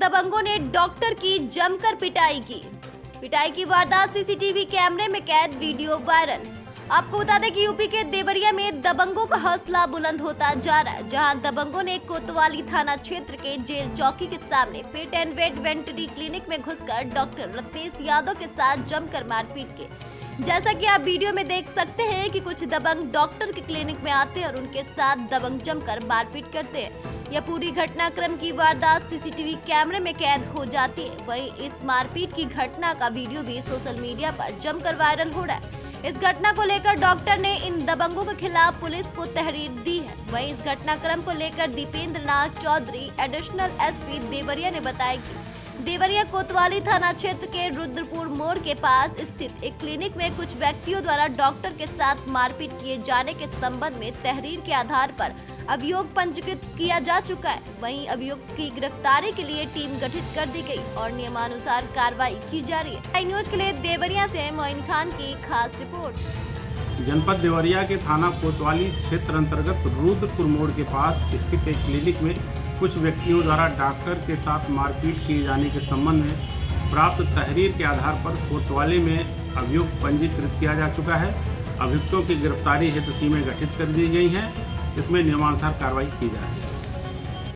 दबंगों ने डॉक्टर की जमकर पिटाई की। पिटाई की वारदात सीसीटीवी कैमरे में कैद, वीडियो वायरल। आपको बता दें कि यूपी के देवरिया में दबंगों का हौसला बुलंद होता जा रहा है, जहां दबंगों ने कोतवाली थाना क्षेत्र के जेल चौकी के सामने pet and wait veterinary clinic में घुसकर डॉक्टर रत्नेश यादव के साथ जमकर मारपीट की। जैसा कि आप वीडियो में देख सकते हैं कि कुछ दबंग डॉक्टर के क्लिनिक में आते हैं और उनके साथ दबंग जमकर मारपीट करते हैं। यह पूरी घटनाक्रम की वारदात सीसीटीवी कैमरे में कैद हो जाती है। वहीं इस मारपीट की घटना का वीडियो भी सोशल मीडिया पर जमकर वायरल हो रहा है। इस घटना को लेकर डॉक्टर ने इन दबंगों के खिलाफ पुलिस को तहरीर दी है। वहीं इस घटनाक्रम को लेकर दीपेंद्र नाथ चौधरी, एडिशनल एसपी देवरिया ने बताया कि देवरिया कोतवाली थाना क्षेत्र के रुद्रपुर मोड़ के पास स्थित एक क्लिनिक में कुछ व्यक्तियों द्वारा डॉक्टर के साथ मारपीट किए जाने के संबंध में तहरीर के आधार पर अभियोग पंजीकृत किया जा चुका है। वहीं अभियुक्त की गिरफ्तारी के लिए टीम गठित कर दी गई और नियमानुसार कार्रवाई की जा रही है। आई न्यूज के लिए देवरिया से मोइन खान की खास रिपोर्ट। जनपद देवरिया के थाना कोतवाली क्षेत्र अंतर्गत रुद्रपुर मोड़ के पास स्थित एक क्लिनिक में कुछ व्यक्तियों द्वारा डॉक्टर के साथ मारपीट किए जाने के संबंध में प्राप्त तहरीर के आधार पर कोतवाली में अभियोग पंजीकृत किया जा चुका है। अभियुक्तों की गिरफ्तारी हेतु टीमें गठित कर दी गई हैं। इसमें नियमानुसार कार्रवाई की जा रही है।